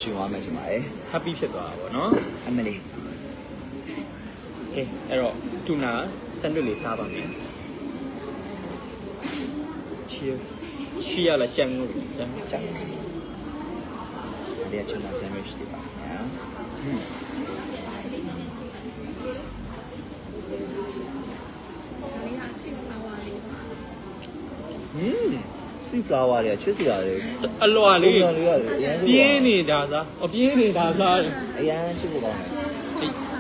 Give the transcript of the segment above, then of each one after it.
ရှင်သွားမယ်ထင်ပါတယ် happy ဖြစ်သွားတာပေါ့နော် အမလေး ကဲအဲ့တော့တူနာဆန်ဒွစ်လေးစားပါမယ်ချီရလာကြံလို့ကြံ ကျန်တယ်ချွန်နာဆန်ဒွစ်တွေပါညာစီဖလာဝါတွေချစ်စရာတွေ အလွာလေး ပြင်းနေ ပြင်းနေတာစားပြင်းနေတာစား အရန်ချစ်ဖို့ကောင်းတယ်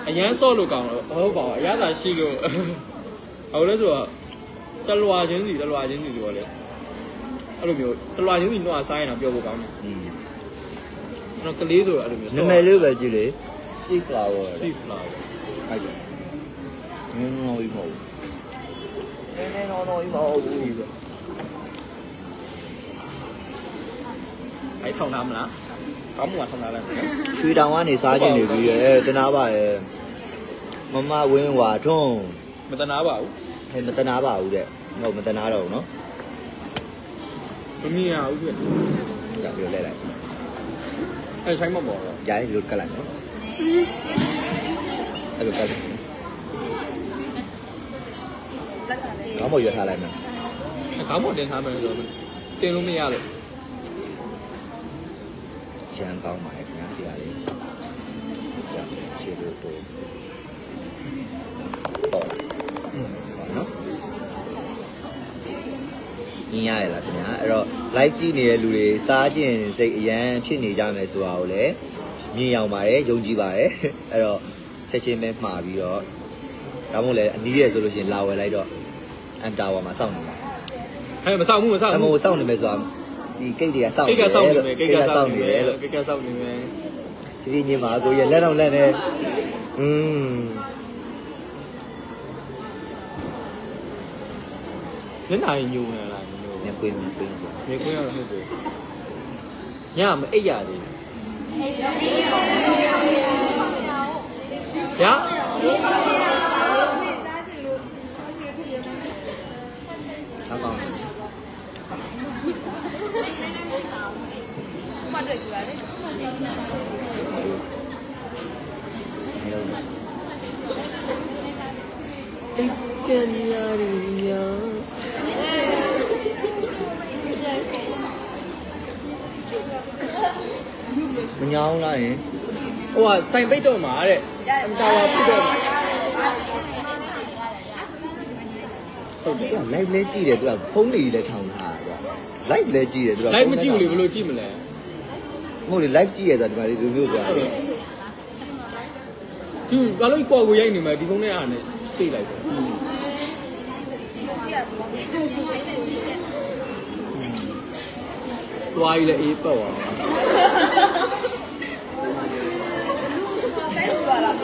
အရန်ဆော့လို့ကောင်းတော့ဟုတ်ပါဘူးအရသာရှိလို့ဟုတ်လဲဆိုတော့တလွာချင်းစီဆိုတော့လေအဲ့လိုမျိုးတလွာချင်းစီတော့စားရင်တော့ပြောဖို့ကောင်းတယ်ကျွန်တော်ကလေးဆိုတော့အဲ့လိုမျိုး နာမည်လေးပဲကြည့်လေစီဖလာဝါ စီဖလာဟုတ်တယ်နင်းနော်ဒီမဟုတ်နင်းနော်ဒီမဟုတ်ဘူး အဲ့ထောင်ထားမလားကောင်းမှထောင်ထားလိုက်မယ် ရွှေတောင်ကနေစားကျင်နေပြီရဲ့တနာပါရဲ့မမဝင်းဝါထွန်း မတနာပါဘူး ဟဲ့မတနာပါဘူးတဲ့ဟုတ်မတနာတော့ဘူးနော် မမြင်ရဘူးပြ ဒါပြောလဲလိုက် အဲ့ဆိုင်မပေါ်တော့ ဂျာရီလို့ကတ်လိုက်နော်အဲ့လိုကတ်လိုက်ကောင်းမရွက်ထားလိုက်မယ် ကောင်းမှတင်ထားမယ်ဆိုတော့တင်လို့မရလို့ ရန်ကောင်းပါရဲ့ခင်ဗျာတရားလေးကြာခြေလို့တော့နော်ညင်ရရလားခင်ဗျာအဲ့တော့ live ကြည့်နေတဲ့လူတွေစားခြင်းစိတ်အရန်ဖြစ်နေကြမယ်ဆိုတာကိုလည်းမြင်ရောက်ပါတယ်ယုံကြည်ပါတယ်အဲ့တော့ချက်ချင်းပဲမှာပြီးတော့ဒါမှမဟုတ်လည်းအနည်းရဆိုလို့ရှိရင်လာဝယ်လိုက်တော့အန်တာဝါမှာစောင့်နေပါ ဟဲ့မဆောက်ဘူးမဆောက် အ ဘူး မို့စောင့်နေမယ်ဆိုတာဒီကိတ်တွေကစောင့် ကိ နေ တ်ကဆောက်နေ လို့ မယ်ကိတ်ကဆောက်နေမယ်ကိတ်ကဆောက်နေမယ် ဒီညမှာကိုရလက်တော့လက်နဲ့ညနေညိုနေလားညို မြပွင့်မြပွင့် မြေခွင်းရတော့ဟုတ်တယ်ညမအိပ်ရသေးဘူးညာအားကောင်းတယ်မှတ်တွေ့ကြပါလေ ပြန်ရရမညောင်းလားယင် ဟိုကစိုင်ပိတ်တော့မှာတဲ့အတာဝါပြတော့ဟုတ်တယ်သူက live လဲကြည့်တယ်သူကဖုန်းလေးလည်းထောင်ထားတာသူက live လဲကြည့်တယ်သူက လိုက်မကြည့်ဘူးလေဘယ်လိုကြည့်မလဲ မဟုတ်လေ live ကြည့်ရတာဒီမှာဒီလိုမျိုးပြောတယ် သူဘာလို့ကိုယ်ကိုရိုက်နေမှာဒီကုန်းထဲအားနဲ့သိလိုက်တယ်ဝိုင်းလေအေးပေါ့ပါ ဆိုင်ဘူးလား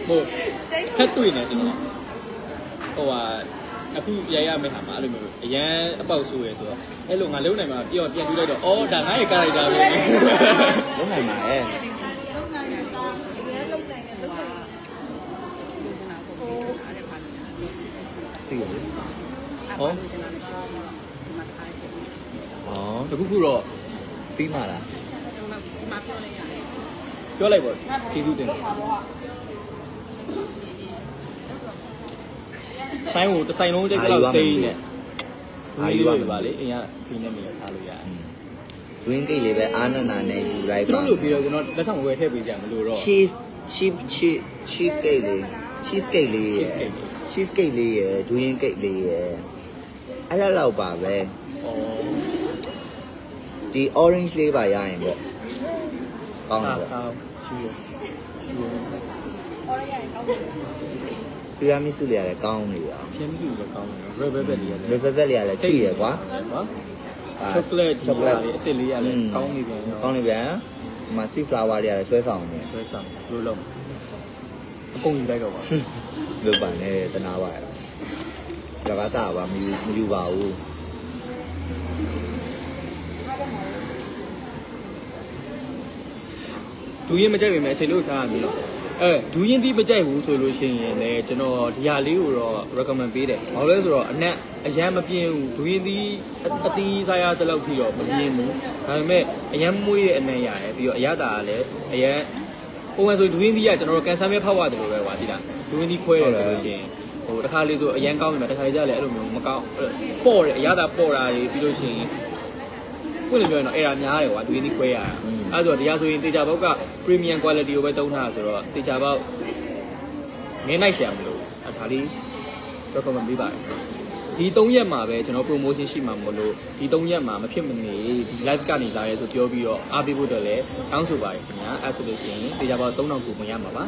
ဟုတ်ထပ်တွေ့နေကျွန်တော်ဟိုဟာအခုရရမယ့်ဟာမှာအဲ့လိုမျိုးအရန်အပေါက်ဆိုးရယ်ဆိုတော့အဲ့လိုငါလုံးနိုင်မှာပြန်တွေ့လိုက်တော့အော်ဒါငါ့ရဲ့ character ပဲ လုံးနိုင်ပါရဲ့ လုံးနိုင်တယ်တော့အရင်လုံးနိုင်တယ်လုံးနိုင်တယ်ဟိုအားရပါနေတယ် သိရလေ ဟော ဩ တခုခုတော့ ပြီးမှလား ဒီမှာပြောလိုက်ရတယ် ပြောလိုက်ပါကျေးဇူးတင်တယ်ဆိုင်ကိုတစ်ဆိုင်လုံးကြိတ်ကတော့တိန်းနဲ့အားယူပါလေအရင်ဖိနေမိစားလို့ရတယ် green cake လေးပဲအာနနာနဲ့ယူလိုက် သူ ပါ တို့လို့ပြီးတော့ကျွန်တော်လက်ဆောင်ဝယ်ထည့်ပေးကြမလို့တော့ cheese cake လေး cheese cake လေးရယ် cheese cake လေးရယ်ဒူးရင် cake လေးရယ်အဲ့ဒါတော့ပါပဲ ဩ ဒီ orange လေးပါရရင်ပေါ့ကောင်းတယ်ပေါ့ စားချူ အော်ရရင်ကောင်းတယ် พีระมิดလေးရတယ်ကောင်းနေရအောင် ပြင်းပြူလည်းကောင်းတယ် red velvet လေးရတယ် red velvet လေးရတယ်ထိရယ်ကွာ နော် chocolate လေးအစ်စ်လေးရတယ်ကောင်းနေပြန်ရော ကောင်းနေပြန်ဒီမှာ sea flower လေးရတယ်ဆွဲဆောင်နေ ဆွဲဆောင်လို့လုံးအကုန်ယူလိုက်တော့ပါ လို့ပါနဲ့တနာပါရတော့ကစားပါမယူပါဘူး ဒူရင်မကြိုက်ပေမဲ့အချိန်လို့စားရပြီနော် ဒူးရင်သီးမကြိုက်ဘူးဆိုလို့ရှိရင်လည်းကျွန်တော်ဒီဟာလေးကိုတော့ recommend ပေးတယ်ဘာလို့လဲဆိုတော့အနက်အရန်မပြင်းဘူးဒူးရင်သီးအသီးစားရတဲ့လောက်ထိတော့မပြင်းဘူးဒါပေမဲ့အရန်မွေးတဲ့အနက်ရတယ်ပြီးတော့အရသာကလည်းအရန်ပုံမှန်ဆိုဒူးရင်သီးကကျွန်တော်တို့ကန်ဆာမဲဖောက်ရတယ်လို့ပဲကွာဒီလားဒူးရင်သီးခွဲတယ်ဆိုလို့ရှိရင်ဟိုတစ်ခါလေးဆိုအရန်ကောင်းနေမှာတစ်ခါလေးကျလည်းအဲ့လိုမျိုးမကောင်းပေါ့တယ်အရသာပေါ့တာတွေပြီးလို့ရှိရင်ကိုယ်လည်းပြောရင်တော့အဲ့ဒါများတယ်ကွာဒူးရင်သီးခွဲရတာအဲ့ဆိုတရားဆိုရင်တေချာဘောက်က premium quality ကိုပဲတုံးထားဆိုတော့တေချာဘောက်ငင်းလိုက်ရှာမလို့ဒါလေး recommend ပေးပါတယ်ဒီ3ရက်မှာပဲကျွန်တော် promotion ရှိမှာမလို့ဒီ3ရက်မှာမဖြစ်မနေဒီ live ကနေလာရဲဆိုပြောပြီးတော့အားပေးဖို့တော့လည်းတောင်းဆိုပါတယ်ခင်ဗျာအဲ့ဆိုလို့ရှိရင်တေချာဘောက်3000ကိုဝင်ရမှာပါ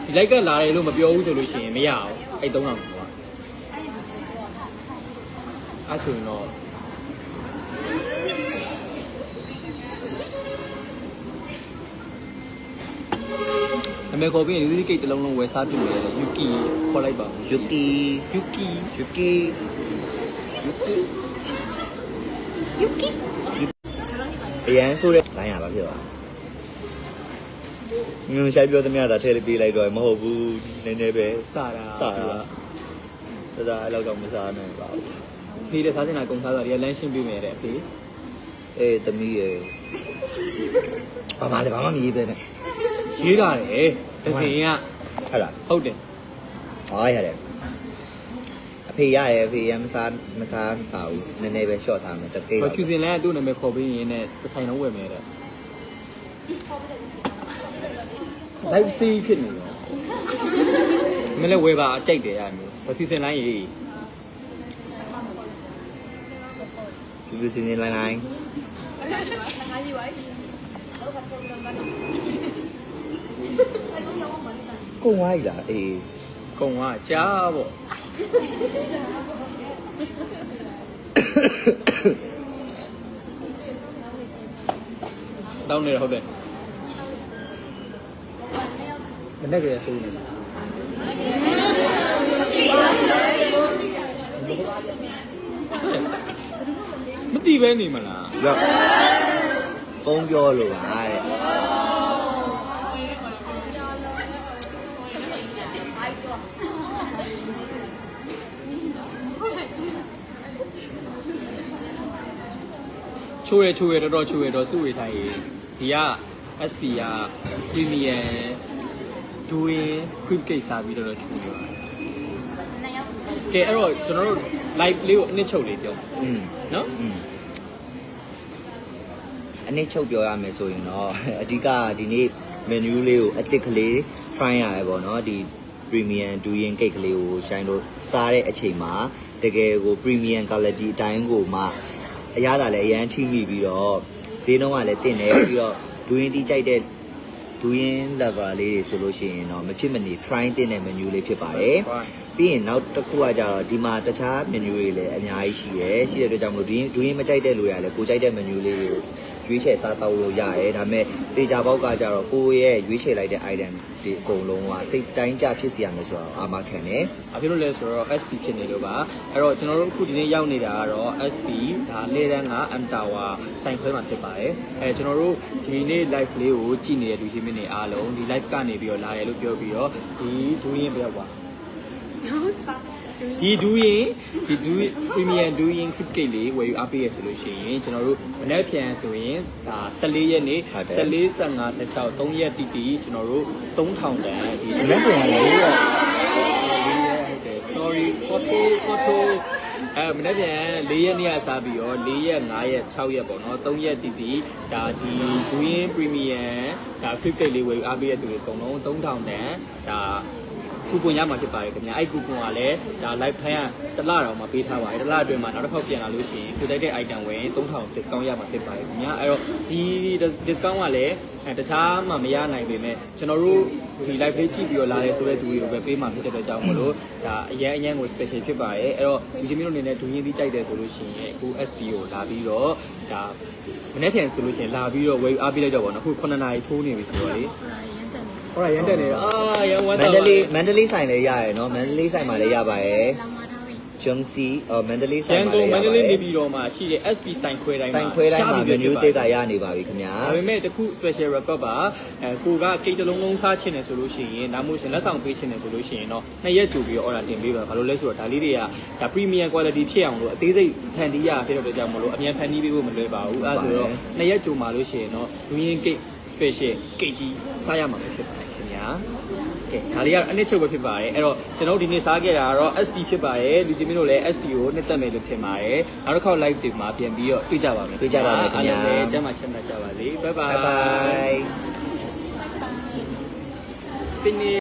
ဒီ live ကလာရဲလို့မပြောဘူးဆိုလို့ရှိရင်မရအောင်အဲ့3000ကိုကအဲ့ဆိုရင်တော့အမေခေါ်ပြီးရင်ဒီကိတ်တစ်လုံးလုံးဝယ်စားပြမယ်ယူကီခေါ်လိုက်ပါယူကီအရန်ဆိုတဲ့လိုင်းရပါဖြစ်ပါမျိုးဆိုင်ပြောသမျှတာထည့်ပေးလိုက်တော့မဟုတ်ဘူးနည်းနည်းပဲစတာဒါအဲ့လောက်တော့မစားနိုင်ပါဘူးဖေးတဲ့စားစင်တာကုန်စားတာဒီလမ်းရှင်းပေးမယ်တဲ့အဖေသမီးရေဘာမှလည်းဘာမှမရေးပဲနဲ့ရေးတာတယ်တစင်ကဟုတ်လားဟုတ်တယ်ရတယ်အဖေရတယ်အဖေရမစားပါဘူးနည်းနည်းပဲ short ထားမယ်တစ်ခေတ်တော့ကျူစင်လည်းသူ့နာမည်ခေါ်ပြီးရင်လည်းတစ်ဆိုင်လုံးဝယ်မယ်တဲ့ live see ဖြစ်နေရောမင်းလည်းဝယ်ပါကြိုက်တယ်အဲ့မျိုးဘာကျူစင်လိုင်းရေးကျူစင်လိုင်းကုန်ဝိုင်းလားကုန်ဝါကြားပေါ့တောင်းနေဟုတ်တယ်မနေ့ကဆိုနေမတိပဲနေမလားရောက်ကုန်းပြောလို့ပါတဲ့ချိုးရတော်ချိုးရတော့စုဝေးထိုင်ရေးဒီက SP က premium doing quick case စားပြီးတော့ချိုးရပါတယ်ကဲအဲ့တော့ကျွန်တော်တို့ live လေးကိုအနစ်ချုပ်လေးပြောနော်အနစ်ချုပ်ပြောရမယ်ဆိုရင်တော့အဓိကဒီနေ့ menu လေးကိုအသစ်ကလေး try ရတယ်ပေါ့နော်ဒီ premium doing cake ကလေးကိုရှိုင်းလို့စားတဲ့အချိန်မှာတကယ်ကို premium quality အတိုင်းကိုမှအရသာလည်းအရန်ထိမိပြီးတော့ဈေးနှုန်းကလည်းတင်နေပြီးတော့ဒူးရင်တီးကြိုက်တဲ့ဒူးရင် lover လေးတွေဆိုလို့ရှိရင်တော့မဖြစ်မနေ try တင်တဲ့ menu လေးဖြစ်ပါတယ်ပြီးရင်နောက်တစ်ခုကကြတော့ဒီမှာတခြား menu တွေလည်းအများကြီးရှိတဲ့အတွက်ကြောင့်မလို့ဒူးရင်မကြိုက်တဲ့လူတွေကလည်းကိုကြိုက်တဲ့ menu လေးတွေကိုရွေးချယ်စားတော့လို့ရတယ်ဒါပေမဲ့တေချာပေါက်ကကြတော့ကိုရဲ့ရွေးချယ်လိုက်တဲ့ item ဒီအကုန်လုံးကစိတ်တိုင်းကြဖြစ်စီရမယ်ဆိုတော့အာမခံတယ်။အဖြစ်လို့လဲဆိုတော့ SP ဖြစ်နေလို့ပါ။အဲ့တော့ကျွန်တော်တို့အခုဒီနေ့ရောက်နေတာကတော့ SP ဒါလေတန်းက M Tower ဆိုင်ခွဲမှာဖြစ်ပါတယ်။ကျွန်တော်တို့ဒီနေ့ live လေးကိုကြည့်နေတဲ့လူချင်းမင်းတွေအားလုံးဒီ live ကနေပြီးတော့လာရလို့ပြောပြီးတော့ဒီဒူးရင်ပြောက်ပါဒီဒူးရင် premium ဒူးရင် quick cake လေးဝယ်ယူအားပေးရဆိုလို့ရှိရင်ကျွန်တော်တို့မနေ့ပြန်ဆိုရင်ဒါ14ရက်နေ့14 15 16 3ရက်တိတိကျွန်တော်တို့3000တန်ဒီမနေ့ပြန်လေးတော့ sorry photo မနေ့ပြန်4ရက်နေ့ကစားပြီးတော့4ရက်5ရက်6ရက်ပေါ့နော်3ရက်တိတိဒါဒီဒူးရင် premium ဒါ quick cake လေးဝယ်ယူအားပေးရသူတွေအကုန်လုံး3000တန်ဒါကူပွန်ရမှာဖြစ်ပါတယ်ခင်ဗျာအဲ့ကူပွန်ကလည်းဒါ live ဖိုင်းကတစ်လတောင်မှပေးထားပါတယ်တစ်လအတွင်းမှာနောက်တစ်ခေါက်ပြန်လာလို့ရှိရင်ကိုတိုက်တဲ့ item ဝင်3000 discount ရမှာဖြစ်ပါတယ်ခင်ဗျာအဲ့တော့ဒီ discount ကလည်းတခြားမှမရနိုင်ပေမဲ့ကျွန်တော်တို့ဒီ live လေးကြည့်ပြီးတော့လာရဲဆိုတဲ့သူတွေကိုပဲပေးမှာဖြစ်တဲ့အတွက်ကြောင့်မလို့ဒါအရန်ကို special ဖြစ်ပါတယ်အဲ့တော့ဒီချင်းမျိုးအနေနဲ့ဒူရင်းပြီးကြိုက်တယ်ဆိုလို့ရှိရင်အခု SP ကိုလာပြီးတော့ဒါမနေ့ပြန်ဆိုလို့ရှိရင်လာပြီးတော့ဝယ်အားပေးလိုက်တော့ဗောနော်အခု9နာရီထိုးနေပြီဆိုတော့လေဟောရန်တက်နေရန်ဝမ်းမန္တလေးဆိုင်လည်းရရယ်နော်မန္တလေးဆိုင်မှာလည်းရပါရဲ့ ဂျုံစီမန္တလေး ရ ဆိုင် န် မှာ ကုန် လည်း မ ရ န္တ ပါတ လေး ယ် နေပြည်တော်မှာရှိတဲ့ SP ဆိုင်ခွဲတိုင်းမှာ ဆိုင်ခွဲတိုင်းမှာ menu တစ်ကရနေပါပြီခင်ဗျာ ဒါပေမဲ့တခု special record ပါကိုကကိတ်တလုံးလုံးစားချင်တယ်ဆိုလို့ရှိရင်ဒါမှမဟုတ်လက်ဆောင်ပေးချင်တယ်ဆိုလို့ရှိရင်တော့2ရက်ကြိုပြီးတော့ order တင်ပေးပါဘာလို့လဲဆိုတော့ဒါလေးတွေကဒါ premium quality ဖြစ်အောင်လို့အသေးစိတ်ဖန်တီးရဖြစ်တော့ကြောင့်မလို့အမြန်ဖန်တီးပေးဖို့မလွယ်ပါဘူးအဲဆိုတော့2ရက်ကြိုမှာလို့ရှိရင်တော့လူရင်းကိတ် special ကိတ်ကြီးစားရမှာဖြစ်ပါတယ်ခင်ဗျာကဲဒါလေးကအနစ်ချုပ်ပဲဖြစ်ပါတယ်အဲ့တော့ကျွန်တော်ဒီနေ့စားခဲ့တာကတော့ SP ဖြစ်ပါတယ်လူချင်းမင်းတို့လည်း SP ကိုနှစ်သက်မယ်လို့ထင်ပါတယ်နောက်တစ်ခေါက် live တွေမှာပြန်ပြီးတော့တွေ့ကြပါမယ် တွေ့ကြပါမယ်ခင်ဗျာ အားလုံးလည်းကျမ်းမာချမ်းသာကြပါစေ bye bye bye bye finish